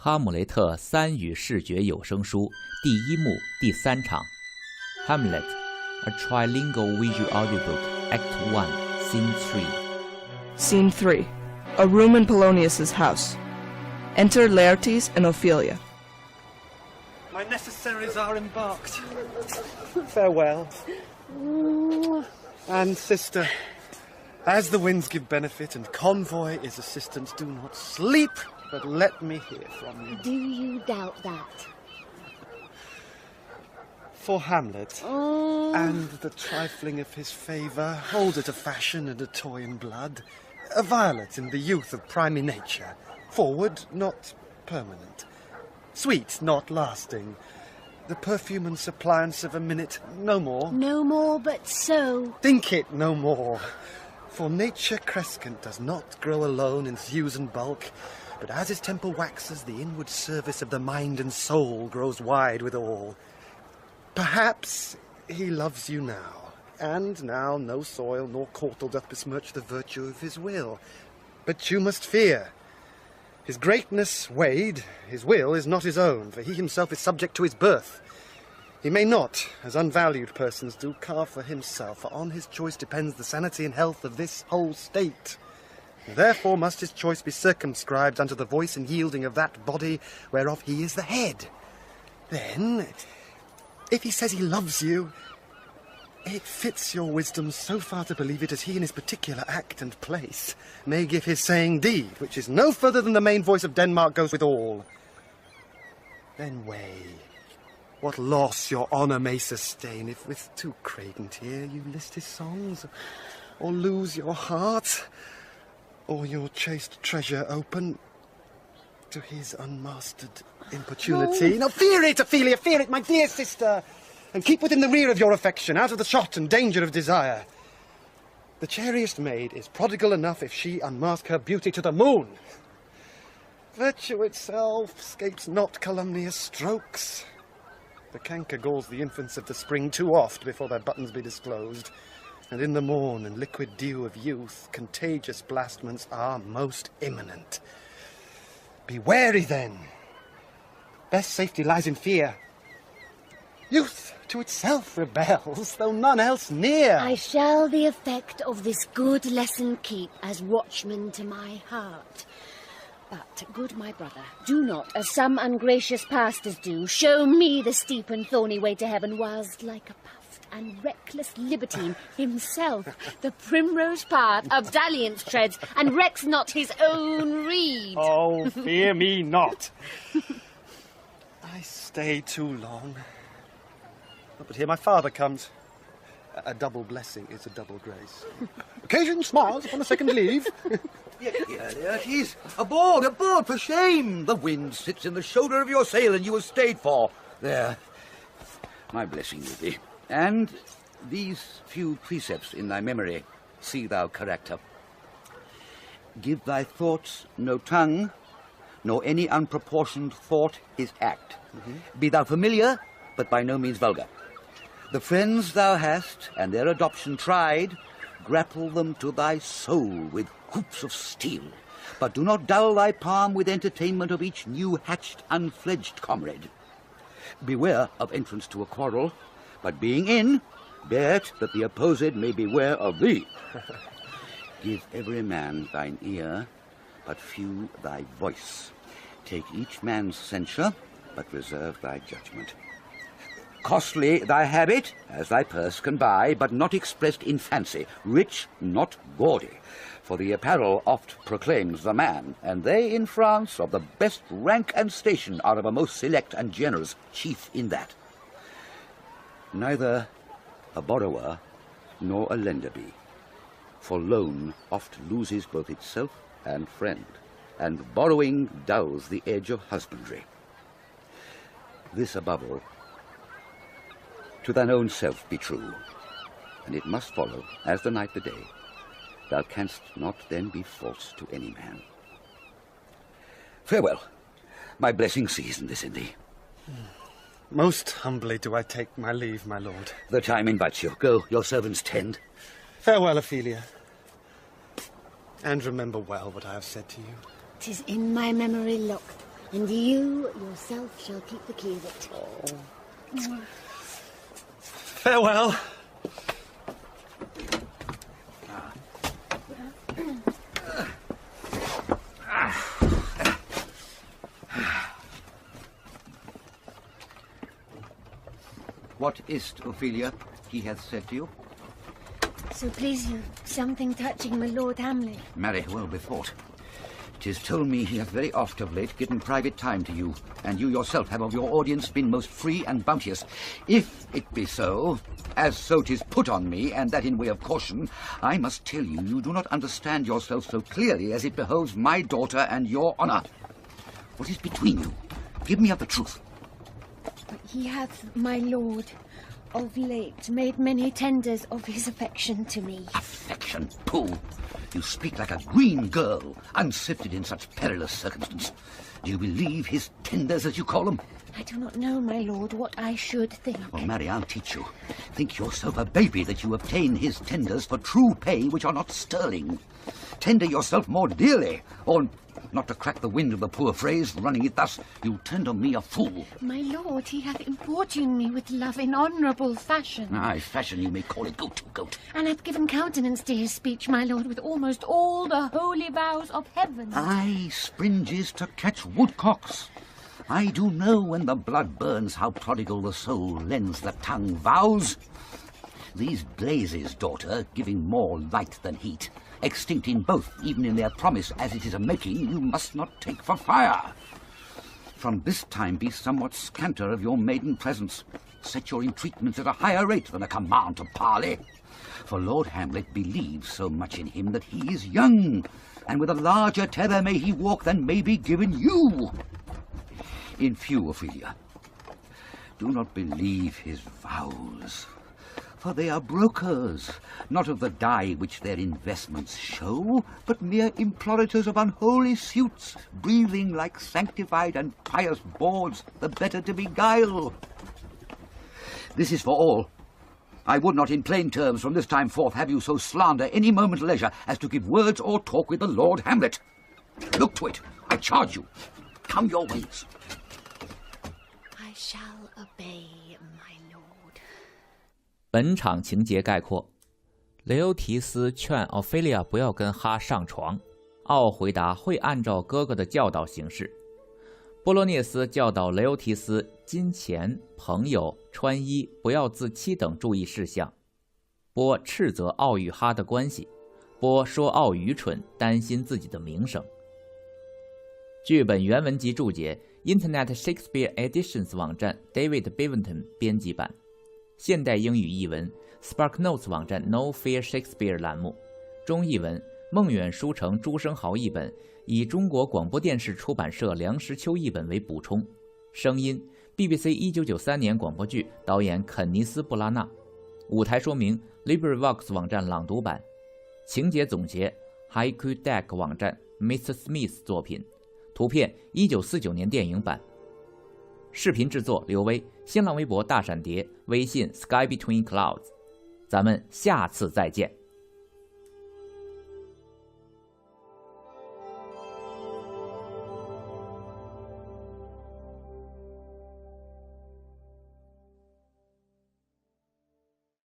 哈姆雷特3语视觉有声书第1幕第3场 Hamlet, a trilingual visual audiobook, Act 1, Scene 3. Scene 3. A room in Polonius's house. Enter Laertes and Ophelia. My necessaries are embarked. Farewell. And sister, as the winds give benefit and convoy is assistance, do not sleep, but let me hear from you. Do you doubt that? For Hamlet, and the trifling of his favour, hold it a fashion and a toy in blood, a violet in the youth of primy nature, forward, not permanent, sweet, not lasting, the perfume and suppliance of a minute, no more. No more, but so. Think it no more. For nature crescent does not grow alone in hues and bulk, but as his temple waxes, the inward service of the mind and soul grows wide withal. Perhaps he loves you now, and now no soil nor courtal doth besmirch the virtue of his will. But you must fear. His greatness weighed, his will is not his own, for he himself is subject to his birth. He may not, as unvalued persons do, carve for himself, for on his choice depends the sanity and health of this whole state. Therefore must his choice be circumscribed unto the voice and yielding of that body whereof he is the head. Then, if he says he loves you, it fits your wisdom so far to believe it as he in his particular act and place may give his saying deed, which is no further than the main voice of Denmark goes with all. Then weigh what loss your honour may sustain if with too credent ear you list his songs, or lose your heart, or your chaste treasure open to his unmastered importunity. Oh. Now fear it, Ophelia, fear it, my dear sister, and keep within the rear of your affection, out of the shot and danger of desire. The chariest maid is prodigal enough if she unmask her beauty to the moon. Virtue itself escapes not calumnious strokes. The canker galls the infants of the spring too oft before their buttons be disclosed, and in the morn and liquid dew of youth contagious blastments are most imminent. Be wary then. Best safety lies in fear. Youth to itself rebels, though none else near. I shall the effect of this good lesson keep as watchman to my heart. But, good my brother, do not, as some ungracious pastors do, show me the steep and thorny way to heaven, whilst, like a puffed and reckless libertine himself, the primrose path of dalliance treads, and recks not his own reed. Oh, fear me not. I stay too long. But here my father comes. A double blessing is a double grace. Occasion smiles upon a second leave. Laertes, aboard, for shame! The wind sits in the shoulder of your sail, and you have stayed for. There, my blessing with thee. And these few precepts in thy memory, see thou correct her. Give thy thoughts no tongue, nor any unproportioned thought his act. Be thou familiar, but by no means vulgar. The friends thou hast, and their adoption tried, grapple them to thy soul with hoops of steel, but do not dull thy palm with entertainment of each new-hatched, unfledged comrade. Beware of entrance to a quarrel, but being in, bear it that the opposed may beware of thee. Give every man thine ear, but few thy voice. Take each man's censure, but reserve thy judgment. Costly thy habit, as thy purse can buy, but not expressed in fancy, rich, not gaudy. For the apparel oft proclaims the man, and they in France of the best rank and station are of a most select and generous, chief in that. Neither a borrower nor a lender be, for loan oft loses both itself and friend, and borrowing dulls the edge of husbandry. This above all, to thine own self be true, and it must follow, as the night the day, thou canst not then be false to any man. Farewell. My blessing season this in thee. Most humbly do I take my leave, my lord. The time invites you. Go, your servants tend. Farewell, Ophelia. And remember well what I have said to you. 'Tis in my memory locked. And you yourself shall keep the key of it. Farewell. What is't, Ophelia, he hath said to you? So please you, something touching my Lord Hamlet. Marry, well bethought. 'Tis told me he hath very oft of late given private time to you, and you yourself have of your audience been most free and bounteous. If it be so, as so 'tis put on me, and that in way of caution, I must tell you, you do not understand yourself so clearly as it behoves my daughter and your honour. What is between you? Give me of the truth. He hath, my lord, of late made many tenders of his affection to me. Affection? Pooh! You speak like a green girl, unsifted in such perilous circumstance. Do you believe his tenders, as you call them? I do not know, my lord, what I should think. Well, Mary, I'll teach you. Think yourself a baby that you obtain his tenders for true pay which are not sterling. Tender yourself more dearly, or, not to crack the wind of the poor phrase, running it thus, you tender me a fool. My lord, he hath importuned me with love in honourable fashion. Aye, fashion you may call it, goat. And hath given countenance to his speech, my lord, with almost all the holy vows of heaven. Aye, springes to catch woodcocks. I do know when the blood burns how prodigal the soul lends the tongue vows. These blazes, daughter, giving more light than heat, extinct in both, even in their promise as it is a making, you must not take for fire. From this time be somewhat scanter of your maiden presence. Set your entreatments at a higher rate than a command to parley. For Lord Hamlet believes so much in him that he is young, and with a larger tether may he walk than may be given you. In few, Ophelia, do not believe his vows, for they are brokers, not of the dye which their investments show, but mere implorators of unholy suits, breathing like sanctified and pious bawds, the better to beguile. This is for all. I would not in plain terms from this time forth have you so slander any moment leisure as to give words or talk with the Lord Hamlet. Look to it, I charge you. Come your ways. I shall obey, my lord. 本场情节概括：雷欧提斯劝奥菲利亚不要跟哈上床，奥回答会按照哥哥的教导行事。波罗涅斯教导雷欧提斯金钱、朋友、穿衣不要自欺等注意事项。波斥责奥与哈的关系，波说奥愚蠢，担心自己的名声。剧本原文及注解 Internet Shakespeare Editions 网站 David Beaventon 编辑版，现代英语译文 SparkNotes 网站 No Fear Shakespeare 栏目，中译文孟远书城朱生豪译本，以中国广播电视出版社梁实秋译本为补充。声音 BBC 1993年广播剧，导演肯尼斯·布拉纳。舞台说明 LibriVox 网站朗读版。情节总结 Haiku Deck 网站 Mr. Smith 作品。图片1949年电影版。视频制作刘威，新浪微博大闪蝶，微信 Sky Between Clouds。咱们下次再见。